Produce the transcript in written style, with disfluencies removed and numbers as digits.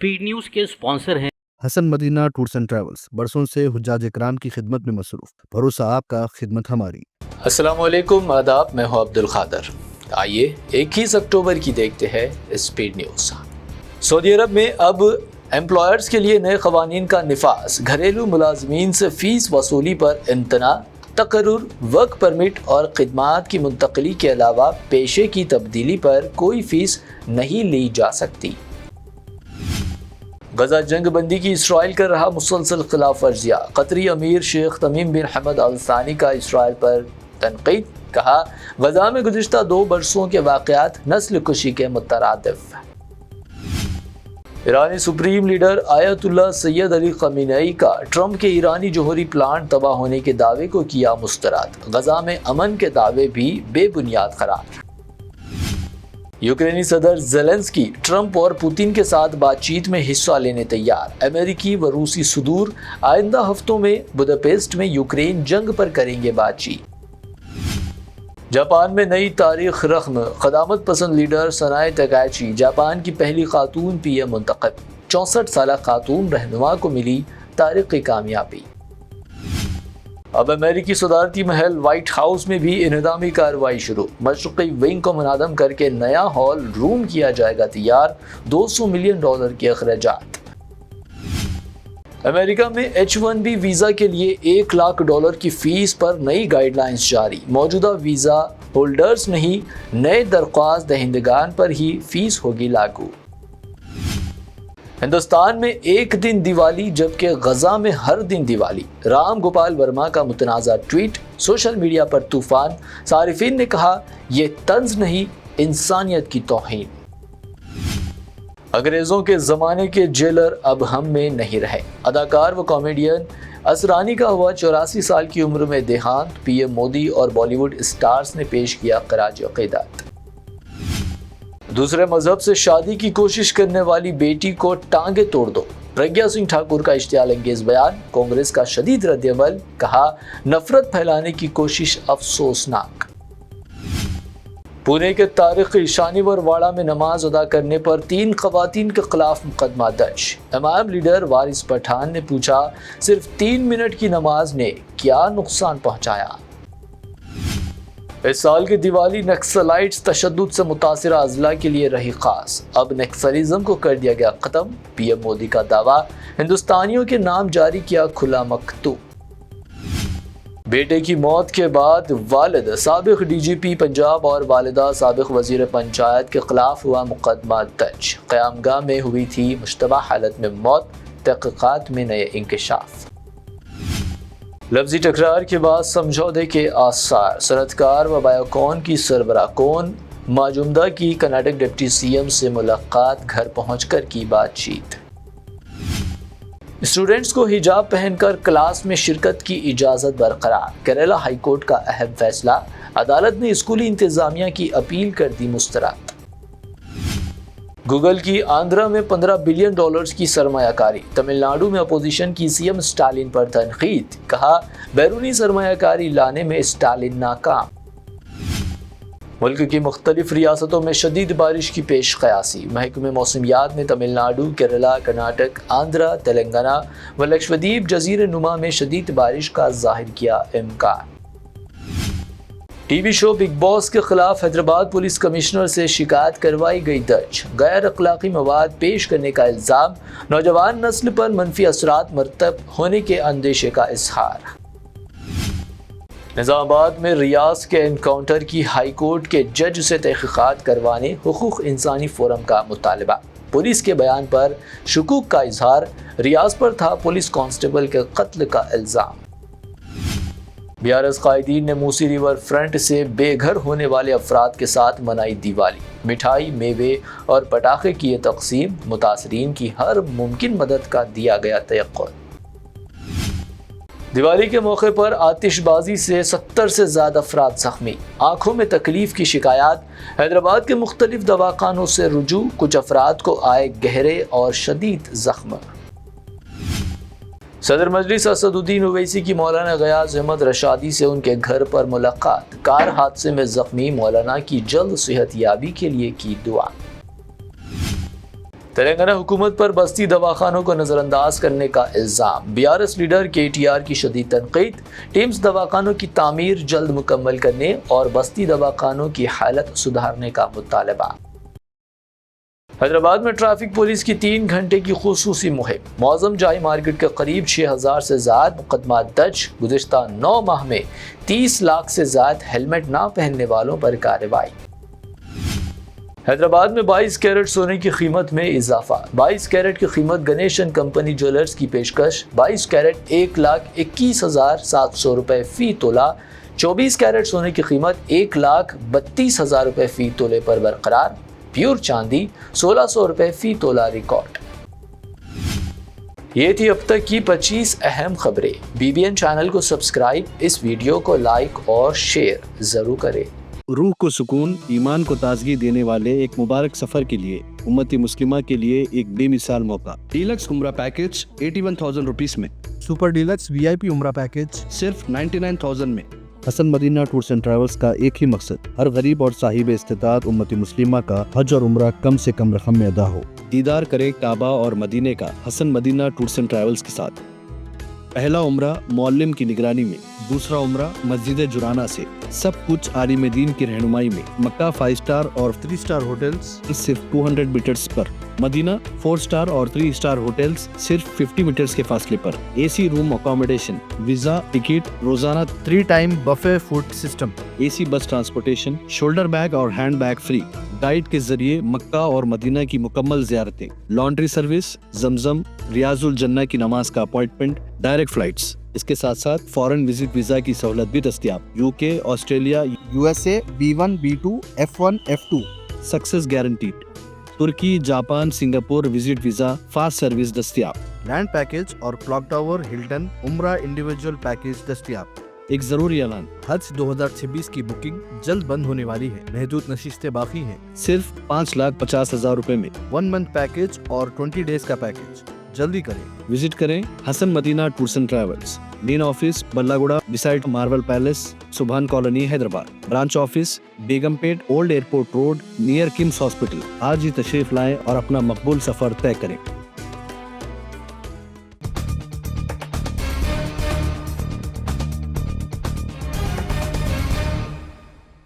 Speed news के sponsor हैं Hasan Madina tours and travels, बरसों से हुज्जाज इकराम की खिदमत में मसरूफ। भरोसा आपका, खिदमत हमारी। अस्सलामुअलैकुम, आदाब। मैं हूं अब्दुल खादर। आइए 21 अक्टूबर की देखते हैं स्पीड न्यूज़। सऊदी अरब में अब एम्प्लॉयर्स के लिए नए क़वानीन का निफाज, घरेलू मुलाजमीन से फ़ीस वसूली पर इम्तना, तकर्रुर, वर्क परमिट और खिदमात की मुंतकली के अलावा पेशे की तब्दीली पर कोई फ़ीस नहीं ली जा सकती। गजा जंग बंदी की इसराइल कर रहा मुसलसल खिलाफ वर्जियाँ, कतरी अमीर शेख तमीम बिन हमद अल सानी का इसराइल पर तनकीद। कहा, गजा में गुज़िश्ता 2 बरसों के वाक़यात नस्ल कुशी के मुतरादिफ। ईरानी supreme leader Ayatollah Syed Ali Khamenei का ट्रंप के ईरानी जोहरी प्लांट तबाह होने के दावे को किया मुस्तरद। गजा में अमन के दावे भी बेबुनियाद करार। यूक्रेनी सदर ज़ेलेंस्की ट्रंप और पुतिन के साथ बातचीत में हिस्सा लेने तैयार। अमेरिकी व रूसी सदूर आइंदा हफ्तों में बुदापेस्ट में यूक्रेन जंग पर करेंगे बातचीत। जापान में नई तारीख रख्म, क़दामत पसंद लीडर सनाए तकाची जापान की पहली खातून पीएम मुंतखब। 64 साल खातून रहनुमा को मिली तारीख़ी कामयाबी। अब अमेरिकी सदारती महल व्हाइट हाउस में भी इन्हदामी कार्रवाई शुरू। मशरक़ी विंग को मुनादम करके नया हॉल रूम किया जाएगा तैयार। $200 मिलियन के अखराजात। अमेरिका में H1B वीज़ा के लिए $1 लाख की फ़ीस पर नई गाइडलाइंस जारी। मौजूदा वीज़ा होल्डर्स नहीं, नए दरख्वास्त दहिंदगान पर ही फ़ीस होगी लागू। हिंदुस्तान में एक दिन दिवाली जबकि गजा में हर दिन दिवाली। राम गोपाल वर्मा का मुतनाज़ा ट्वीट, सोशल मीडिया पर तूफान। सारिफीन ने कहा, ये तंज नहीं, इंसानियत की तौहीन। अंग्रेज़ों के ज़माने के जेलर अब हम में नहीं रहे। अदाकार व कॉमेडियन असरानी का हुआ 84 साल की उम्र में देहांत। पीएम मोदी और बॉलीवुड स्टार्स ने पेश किया खराज अक़ीदत। दूसरे मजहब से शादी की कोशिश करने वाली बेटी को टांगे तोड़ दो, प्रज्ञा सिंह ठाकुर का इश्तियाल अंगेज बयान। कांग्रेस का शदीद रद्द-ए-अमल, कहा, नफरत फैलाने की कोशिश अफसोसनाक। पुणे के तारीखी शानीवर वाड़ा में नमाज अदा करने पर 3 ख़वातीन के खिलाफ मुकदमा दर्ज। एमआईएम लीडर वारिस पठान ने पूछा, सिर्फ 3 मिनट की नमाज ने क्या नुकसान पहुंचाया। इस साल की दिवाली नक्सलाइट्स तशद्दुद से मुतासिरा अजला के लिए रही खास। अब नक्सलिज्म को कर दिया गया खत्म। पीएम मोदी का दावा, हिंदुस्तानियों के नाम जारी किया खुला मकतूब। बेटे की मौत के बाद वालिद साबिक डीजीपी पंजाब और वालिदा साबिक वजीर पंचायत के खिलाफ हुआ मुकदमा दर्ज। क़यामगाह में हुई थी मुश्तबा हालत में मौत, तहक़ीक़ात में नए इंकशाफ। लफ्जी टकरार के बाद समझौते के आसार, सनतकार व बायोकॉन की सरबराह कौन माजुमदा की कर्नाटक डिप्टी सीएम से मुलाकात, घर पहुंचकर की बातचीत। स्टूडेंट्स को हिजाब पहनकर क्लास में शिरकत की इजाज़त बरकरार। केरला हाईकोर्ट का अहम फैसला, अदालत ने स्कूली इंतजामिया की अपील कर दी मुस्तरद। गूगल की आंध्रा में $15 बिलियन की सरमायाकारी। तमिलनाडु में अपोजिशन की सीएम स्टालिन पर तनकीद, कहा, बैरूनी सरमायाकारी लाने में स्टालिन नाकाम। मुल्क की मुख्तलिफ रियासतों में शदीद बारिश की पेश क़यासी। महकमे मौसमियात ने तमिलनाडु, केरला, कर्नाटक, आंध्रा, तेलंगाना व लक्षद्वीप जजीरे नुमा में शदीद बारिश का जाहिर किया इम्कान। टीवी शो बिग बॉस के खिलाफ हैदराबाद पुलिस कमिश्नर से शिकायत करवाई गई दर्ज। गैर अखलाकी मवाद पेश करने का इल्ज़ाम, नौजवान नस्ल पर मनफी असरात मरतब होने के अंदेशे का इजहार। निज़ामाबाद में रियाज के एनकाउंटर की हाई कोर्ट के जज से तहक़ीक़ात करवाने हुकूक़ इंसानी फोरम का मुतालबा। पुलिस के बयान पर शुकूक का इजहार, रियाज पर था पुलिस कांस्टेबल के कत्ल का इल्ज़ाम। बीआरएस कायदीन ने मूसी रिवर फ्रंट से बेघर होने वाले अफराद के साथ मनाई दिवाली। मिठाई, मेवे और पटाखे किए तकसीम। मुतासरीन की हर मुमकिन मदद का दिया गया तयक्कुन। दिवाली के मौके पर आतिशबाजी से 70 से ज़्यादा अफराद ज़ख्मी। आँखों में तकलीफ की शिकायत। हैदराबाद के मुख्तलिफ दवाखानों से रुजू, कुछ अफराद को आए गहरे और शदीद ज़ख्म। सदर मजलिस असदुद्दीन ओवैसी की मौलाना गयास अहमद रशादी से उनके घर पर मुलाकात। कार हादसे में जख्मी मौलाना की जल्द सेहत याबी के लिए की दुआ। تلنگانہ حکومت پر بستی دواخانوں کو نظر انداز کرنے کا الزام، BRS لیڈر KTR کی شدید تنقید، ٹیمز دواخانوں کی تعمیر جلد مکمل کرنے اور بستی دواخانوں کی حالت سدھارنے کا مطالبہ۔ حیدرآباد میں ٹریفک پولیس کی 3 گھنٹے کی خصوصی مہم، معظم جائی مارکیٹ کے قریب 6000 سے زائد مقدمات درج، گزشتہ 9 ماہ میں 30 لاکھ سے زائد ہیلمٹ نہ پہننے والوں پر کارروائی۔ حیدرآباد میں 22 کیرٹ سونے کی قیمت میں اضافہ، 22 کیرٹ کی قیمت گنیش اینڈ کمپنی جیولرز کی پیشکش 22 کیرٹ 1,21,700 روپے فی تولہ، 24 کیرٹ سونے کی قیمت 1,32,000 روپے فی تولے پر برقرار، پیور چاندی 1,600 روپے فی تولہ ریکارڈ۔ یہ تھی اب تک کی 25 اہم خبریں۔ BBN چینل کو سبسکرائب، اس ویڈیو کو لائک اور شیئر ضرور کریں۔ روح کو سکون، ایمان کو تازگی دینے والے ایک مبارک سفر کے لیے امت مسلمہ کے لیے ایک بے مثال موقع۔ ڈیلکس عمرہ پیکج 81,000 روپیز میں، سپر ڈیلکس VIP عمرہ پیکج صرف 99,000 میں۔ حسن مدینہ ٹورز اینڈ ٹریولز کا ایک ہی مقصد، ہر غریب اور صاحب استطاعت امت مسلمہ کا حج اور عمرہ کم سے کم رقم میں ادا ہو۔ دیدار کرے کعبہ اور مدینے کا حسن مدینہ ٹورز اینڈ ٹریولز کے ساتھ۔ پہلا عمرہ معلم کی نگرانی میں، دوسرا عمرہ مسجد جرانہ سے، سب کچھ عالم دین کی رہنمائی میں۔ مکہ 5 سٹار اور 3 سٹار ہوٹلز صرف 200 میٹرز پر، مدینہ 4 سٹار اور 3 سٹار ہوٹلز صرف 50 میٹرز کے فاصلے پر، AC room accommodation, visa, ticket, روزانہ 3 time buffet food system, AC bus transportation, shoulder bag اور ہینڈ بیگ فری، گائیڈ کے ذریعے مکہ اور مدینہ کی مکمل زیارتیں، لانڈری سروس، زمزم، ریاض الجنہ کی نماز کا اپوائنٹمنٹ، ڈائریکٹ فلائٹس۔ اس کے ساتھ ساتھ فارن وزٹ ویزا کی سہولت بھی دستیاب، UK، Australia, USA B1 B2 F1 F2 success guaranteed, ترکی، Japan, Singapore visit visa fast service دستیاب۔ لینڈ پیکج اور کلاک ٹاور ہلٹن عمرہ انڈیویجول پیکج دستیاب۔ ایک ضروری اعلان، حج 2026 کی بکنگ جلد بند ہونے والی ہے، محدود نشستیں باقی ہیں۔ صرف 5,50,000 روپے میں 1 منتھ پیکج اور 20 ڈیز کا پیکج، جلدی کریں۔ وزٹ کریں Hasan Madina tours and travels, main office بلاگوڑا beside Marvel palace, Subhan colony, Hyderabad. Branch office Begumpet, old airport road, near KIMS hospital. آج ہی تشریف لائیں اور اپنا مقبول سفر طے کریں۔